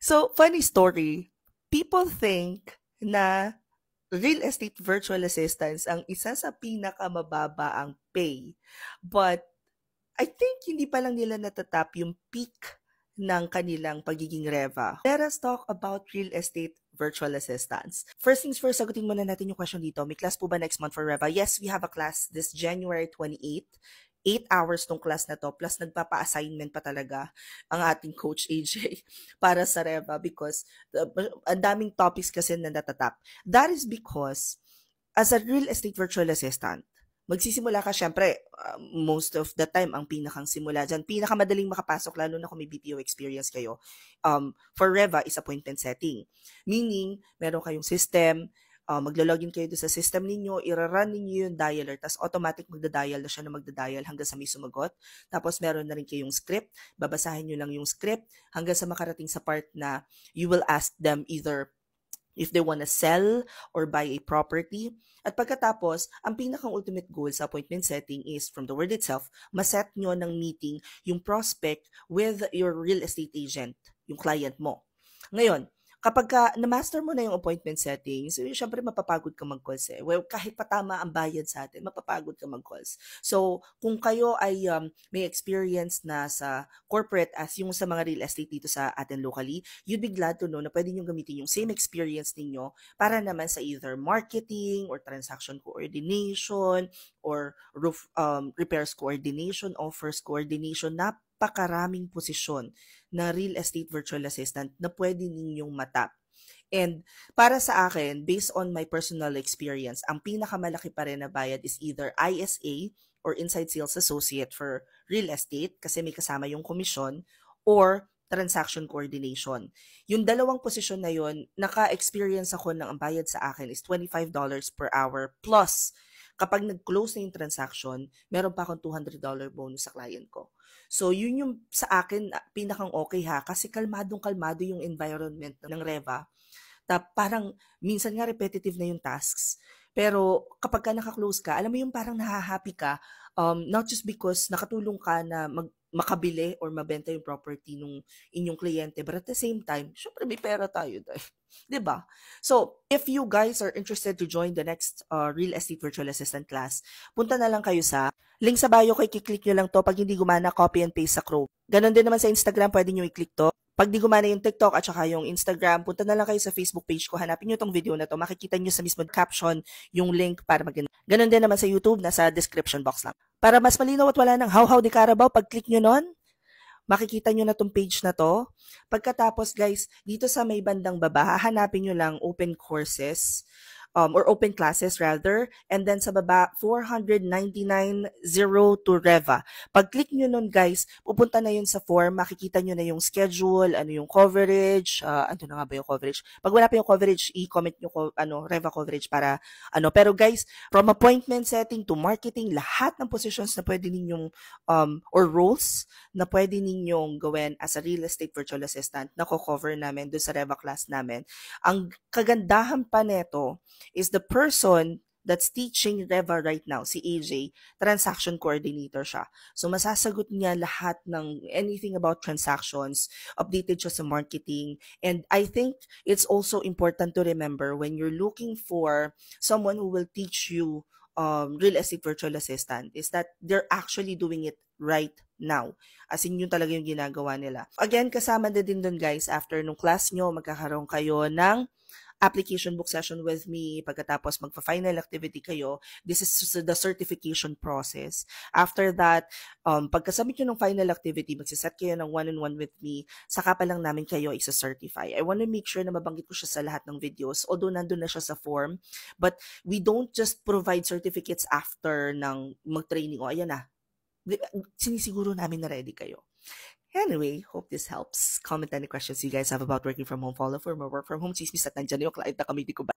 So, funny story. People think na real estate virtual assistants ang isa sa pinakamababa ang pay. But I think hindi pa lang nila natatap yung peak ng kanilang pagiging reva. Let us talk about real estate virtual assistants. First things first, sagutin muna natin yung question dito. May class po ba next month for Reva? Yes, we have a class this January 28th. 8 hours tong class na to, plus nagpapa-assignment pa talaga ang ating Coach AJ para sa Reva because ang daming topics kasi na natatap. That is because as a real estate virtual assistant, magsisimula ka syempre, most of the time, ang pinakang simula dyan, pinakamadaling makapasok, lalo na kung may BPO experience kayo, for Reva is appointment setting. Meaning, meron kayong system, maglo-login kayo sa system ninyo, irarun ninyo yung dialer, tapos automatic magda-dial na siya na magda-dial hanggang sa may sumagot. Tapos meron na rin kayong script, babasahin nyo lang yung script hanggang sa makarating sa part na you will ask them either if they want to sell or buy a property. At pagkatapos, ang pinakang ultimate goal sa appointment setting is, from the word itself, maset nyo ng meeting yung prospect with your real estate agent, yung client mo. Ngayon, kapag na-master mo na yung appointment settings, so, syempre mapapagod ka mag-calls eh. Well, kahit patama ang bayad sa atin, mapapagod ka mag-calls. So, kung kayo ay may experience na sa corporate as yung sa mga real estate dito sa atin locally, you'd be glad to know na pwede nyo gamitin yung same experience ninyo para naman sa either marketing or transaction coordination or roof repairs coordination, offers coordination, napakaraming posisyon na real estate virtual assistant na pwede ninyong matap. And para sa akin, based on my personal experience, ang pinakamalaki pa rin na bayad is either ISA or Inside Sales Associate for real estate kasi may kasama yung komisyon or transaction coordination. Yung dalawang posisyon na yun, naka-experience ako ng ang bayad sa akin is $25 per hour plus kapag nag-close na yung transaction, meron pa akong $200 bonus sa client ko. So, yun yung sa akin pinakang okay ha, kasi kalmadong-kalmado yung environment ng Reva. Parang minsan nga repetitive na yung tasks. Pero kapag ka naka-close ka, alam mo yung parang nahahappy ka, not just because nakatulong ka na makabili or mabenta yung property nung inyong kliyente, but at the same time, syempre may pera tayo dahil. 'Di ba? So, if you guys are interested to join the next real estate virtual assistant class, punta na lang kayo sa link sa bio ko, i-click nyo lang to. Pag hindi gumana, copy and paste sa Chrome. Ganon din naman sa Instagram, pwede nyo i-click to. Pag di gumana yung TikTok at saka yung Instagram, punta na lang kayo sa Facebook page ko. Hanapin nyo tong video na to. Makikita nyo sa mismo caption yung link para maganda. Ganon din naman sa YouTube, nasa description box lang. Para mas malinaw at wala ng how di Carabao, pag-click nyo nun, makikita nyo na tong page na to. Pagkatapos guys, dito sa may bandang baba, hahanapin nyo lang open courses. Or open classes rather, and then sa baba, 499.02 Reva. Pag-click nyo nun guys, pupunta na yun sa form, makikita nyo na yung schedule, ano yung coverage, ano na nga ba yung coverage? Pag wala pa yung coverage, i-comment nyo Reva coverage para, pero guys, from appointment setting to marketing, lahat ng positions na pwede ninyong, or roles na pwede ninyong gawin as a real estate virtual assistant, na ko-cover namin doon sa Reva class namin. Ang kagandahan pa neto, is the person that's teaching Reva right now, si AJ, transaction coordinator siya. So, masasagot niya lahat ng anything about transactions, updated siya sa marketing, and I think it's also important to remember when you're looking for someone who will teach you real estate virtual assistant is that they're actually doing it right now. As in, yun talaga yung ginagawa nila. Again, kasama na din dun guys, after nung class nyo, magkakaroon kayo ng application book session with me. Pagkatapos magpa-final activity kayo, this is the certification process. After that, pagkasubmit nyo ng final activity, magsiset kayo ng one-on-one with me, saka pa lang namin kayo isa-certify. I want to make sure na mabanggit ko siya sa lahat ng videos, although nandun na siya sa form, but we don't just provide certificates after ng mag-training. O, ayan na. Sinisiguro namin na ready kayo. Anyway, hope this helps. Comment any questions you guys have about working from home. Follow for more work from home. Chismis at nandyan yung client na kami di ko ba.